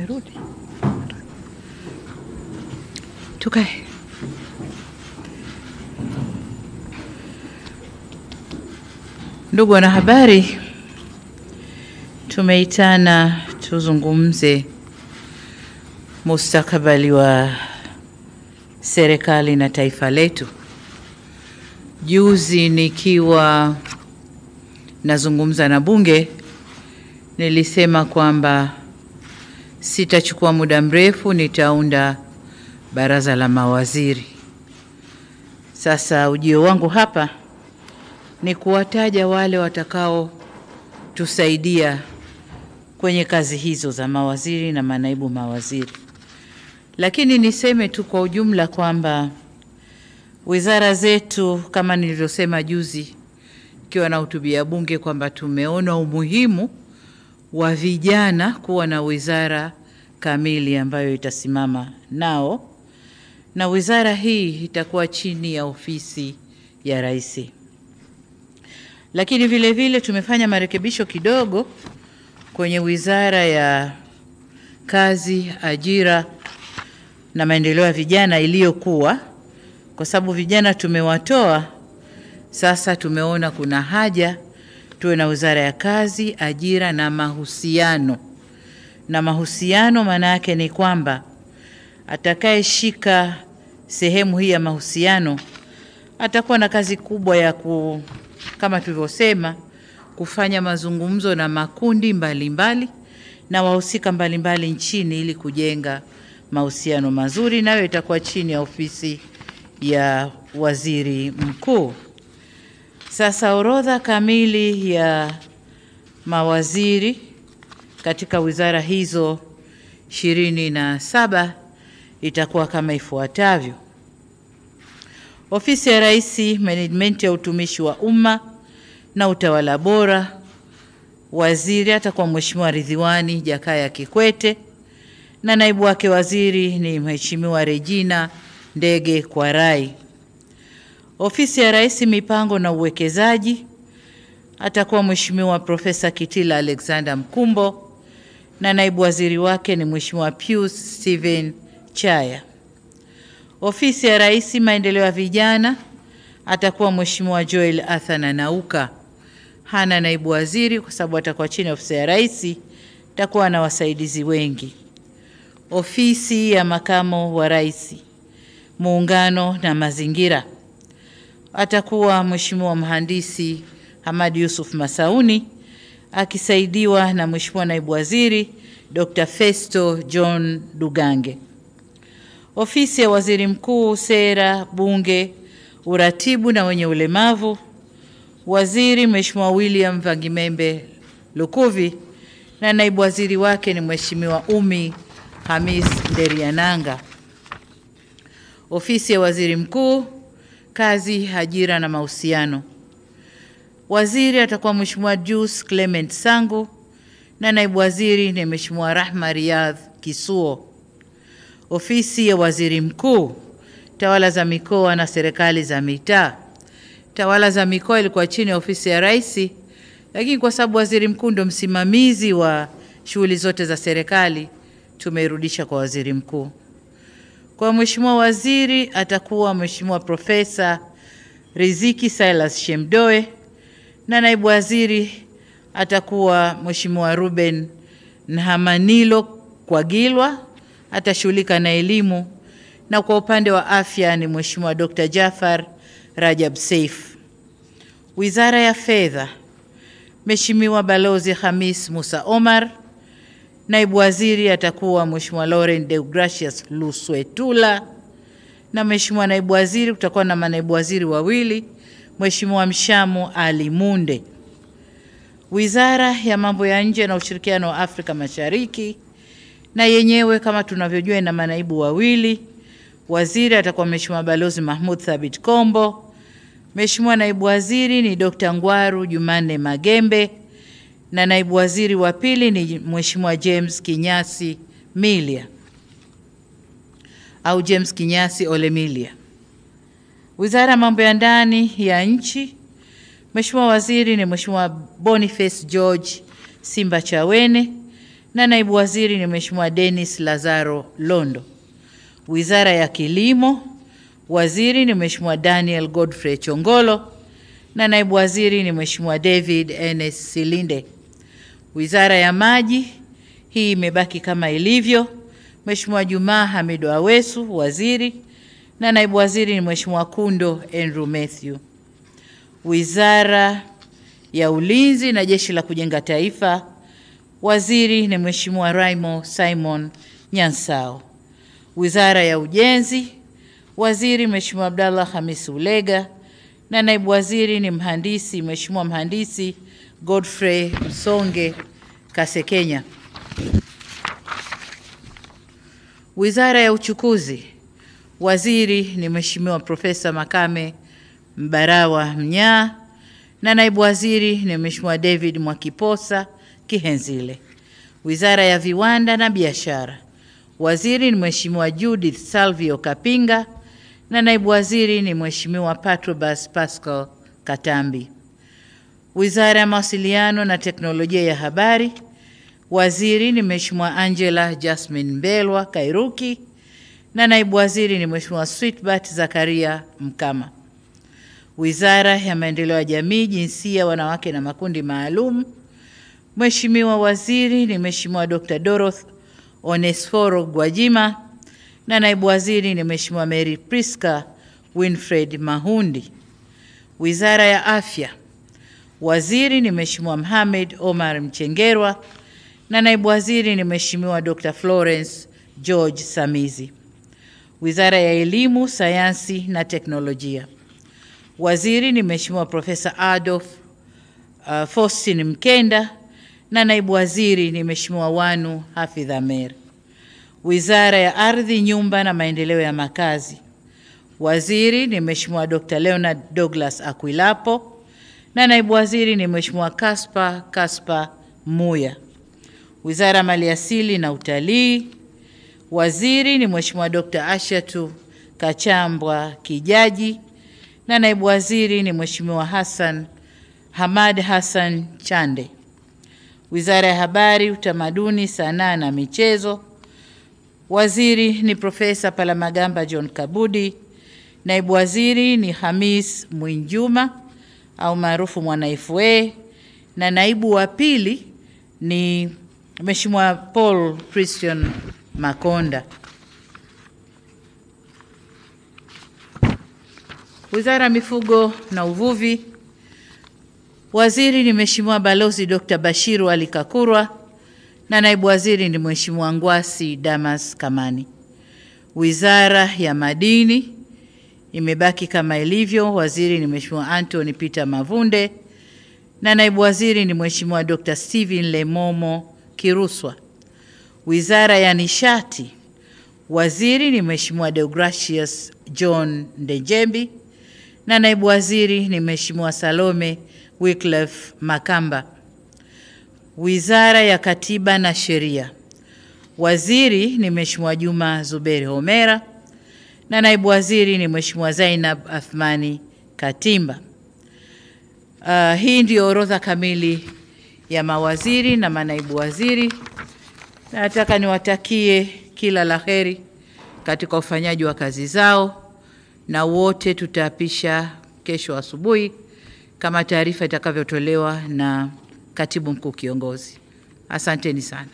Umerudi? Tukae. Ndugu wanahabari, tumeitana tuzungumze mustakabali wa serikali na taifa letu. Juzi nikiwa nazungumza na bunge, nilisema kwamba sitachukua muda mrefu nitaunda baraza la mawaziri. Sasa ujio wangu hapa ni kuwataja wale watakao tusaidia kwenye kazi hizo za mawaziri na manaibu mawaziri. Lakini niseme tu kwa ujumla kwamba wizara zetu, kama nilivyosema juzi ikiwa na hutubia bunge, kwamba tumeona umuhimu wa vijana kuwa na wizara kamili ambayo itasimama nao, na wizara hii itakuwa chini ya ofisi ya Rais. Lakini vile vile tumefanya marekebisho kidogo kwenye wizara ya kazi, ajira na maendeleo ya vijana iliyokuwa, kwa sababu vijana tumewatoa. Sasa tumeona kuna haja tuwe na wizara ya kazi, ajira na mahusiano. Na mahusiano maana yake ni kwamba atakayeshika sehemu hii ya mahusiano atakuwa na kazi kubwa ya kama tulivyosema, kufanya mazungumzo na makundi mbalimbali na wahusika mbalimbali nchini ili kujenga mahusiano mazuri, nayo itakuwa chini ya ofisi ya waziri mkuu. Sasa orodha kamili ya mawaziri katika wizara hizo 27 itakuwa kama ifuatavyo: Ofisi ya Rais, Management ya utumishi wa umma na utawala bora. Waziri atakuwa Mheshimiwa Ridhiwani Jakaya Kikwete na naibu wake waziri ni Mheshimiwa Regina Ndege Kwarai. Ofisi ya Rais, Mipango na Uwekezaji, atakuwa Mheshimiwa Profesa Kitila Alexander Mkumbo na naibu waziri wake ni Mheshimiwa Pius Steven Chaya. Ofisi ya Rais, Maendeleo ya Vijana, atakuwa Mheshimiwa Joel Athana Nauka. Hana naibu waziri kwa sababu atakuwa chini ya ofisi ya Rais, atakuwa na wasaidizi wengi. Ofisi ya Makamo wa Rais, Muungano na Mazingira, atakuwa Mheshimiwa Mhandisi Hamad Yusuf Masauni akisaidiwa na Mheshimiwa Naibu Waziri Dr. Festo John Dugange. Ofisi ya Waziri Mkuu, Sera, Bunge, Uratibu na wenye ulemavu, waziri Mheshimiwa William Vangimembe Lukuvi na naibu waziri wake ni Mheshimiwa Umi Hamis Nderiananga. Ofisi ya Waziri Mkuu, Kazi, Ajira na Mahusiano, waziri atakuwa Mheshimiwa Jus Clement Sangu na naibu waziri ni Mheshimiwa Rahma Riyadh Kisuo. Ofisi ya Waziri Mkuu, Tawala za Mikoa na Serikali za Mitaa. Tawala za Mikoa ilikuwa chini ya ofisi ya Rais, lakini kwa sababu Waziri Mkuu ndo msimamizi wa shughuli zote za serikali, tumeirudisha kwa Waziri Mkuu. Kwa Mheshimiwa Waziri atakuwa Mheshimiwa Profesa Riziki Silas Shemdoe na naibu waziri atakuwa Mheshimiwa Ruben Nhamanilo Kwagilwa, atashughulika na elimu, na kwa upande wa afya ni Mheshimiwa Dr. Jafar Rajab Saif. Wizara ya Fedha, Mheshimiwa Balozi Hamis Musa Omar, naibu waziri atakuwa Mheshimiwa Laurent Deogracius Luswetula na Mheshimiwa naibu waziri, kutakuwa na manaibu waziri wawili, Mheshimiwa Mshamu Ali Munde. Wizara ya Mambo ya Nje na Ushirikiano wa Afrika Mashariki, na yenyewe kama tunavyojua ina manaibu wawili. Waziri atakuwa Mheshimiwa Balozi Mahmud Thabit Kombo. Mheshimiwa naibu waziri ni Dr. Ngwaru Jumanne Magembe na naibu waziri wa pili ni Mheshimiwa James Kinyasi Milia au James Kinyasi Olemilia. Wizara ya Mambo ya Ndani ya Nchi, Mheshimiwa waziri ni Mheshimiwa Boniface George Simba Chawene na naibu waziri ni Mheshimiwa Dennis Lazaro Londo. Wizara ya Kilimo, waziri ni Mheshimiwa Daniel Godfrey Chongolo na naibu waziri ni Mheshimiwa David Enes Silinde. Wizara ya Maji, hii imebaki kama ilivyo. Mheshimiwa Juma Hamidu Awesu waziri na naibu waziri ni Mheshimiwa Kundo Andrew Mathew. Wizara ya Ulinzi na Jeshi la Kujenga Taifa, waziri ni Mheshimiwa Raimo Simon Nyansao. Wizara ya Ujenzi, waziri Mheshimiwa Abdallah Hamisi Ulega na naibu waziri ni Mheshimiwa Mhandisi Godfrey Msonge Kasekenya. Wizara ya Uchukuzi, waziri ni Mheshimiwa Profesa Makame Mbarawa Mnyaa na naibu waziri ni Mheshimiwa David Mwakiposa Kihenzile. Wizara ya Viwanda na Biashara, waziri ni Mheshimiwa Judith Salvio Kapinga na naibu waziri ni Mheshimiwa Patrobas Pascal Katambi. Wizara ya Mawasiliano na Teknolojia ya Habari, waziri ni Mheshimiwa Angela Jasmine Mbelwa Kairuki na naibu waziri ni Mheshimiwa Sweetbat Zakaria Mkama. Wizara ya Maendeleo ya Jamii, Jinsia, Wanawake na Makundi Maalum, Mheshimiwa waziri ni Mheshimiwa Dr. Dorothy Onesforo Gwajima na naibu waziri ni Mheshimiwa Mary Priska Winfred Mahundi. Wizara ya Afya, waziri ni Mheshimiwa Mohamed Omar Mchengerwa na naibu waziri ni Mheshimiwa Dr. Florence George Samizi. Wizara ya Elimu, Sayansi na Teknolojia, waziri ni Mheshimiwa Profesa Adolf Faustin Mkenda na naibu waziri ni Mheshimiwa Wanu Hafidh Amer. Wizara ya Ardhi, Nyumba na Maendeleo ya Makazi, waziri ni Mheshimiwa Dr. Leonard Douglas Akwilapo na naibu waziri ni Mheshimiwa Kaspa Muya. Wizara ya Maliasili na Utalii, waziri ni Mheshimiwa Dr. Ashatu Kachambwa Kijaji na naibu waziri ni Mheshimiwa Hamad Hassan Chande. Wizara ya Habari, Utamaduni, Sanaa na Michezo, waziri ni Profesa Palamagamba John Kabudi, naibu waziri ni Hamis Mwinjuma au maarufu Mwana FA na naibu wa pili ni Mheshimiwa Paul Christian Makonda. Wizara ya Mifugo na Uvuvi, waziri ni Mheshimiwa Balozi Dr. Bashiru Ali Kakurwa na naibu waziri ni Mheshimiwa Ngwasi Damas Kamani. Wizara ya Madini imebaki kama ilivyo, waziri ni Mheshimiwa Anthony Peter Mavunde na naibu waziri ni Mheshimiwa Dr. Steven Lemomo Kiruswa. Wizara ya Nishati, waziri ni Mheshimiwa Deogracius John Ndejembi na naibu waziri ni Mheshimiwa Salome Wycliffe Makamba. Wizara ya Katiba na Sheria, waziri ni Mheshimiwa Juma Zuberi Homera na naibu waziri ni Mheshimiwa Zainab Athmani Katimba. Hii ndio orodha kamili ya mawaziri na manaibu waziri. Nataka niwatakie kila laheri katika ufanyaji wa kazi zao na wote tutaapisha kesho asubuhi kama taarifa itakavyotolewa na Katibu Mkuu Kiongozi. Asanteni sana.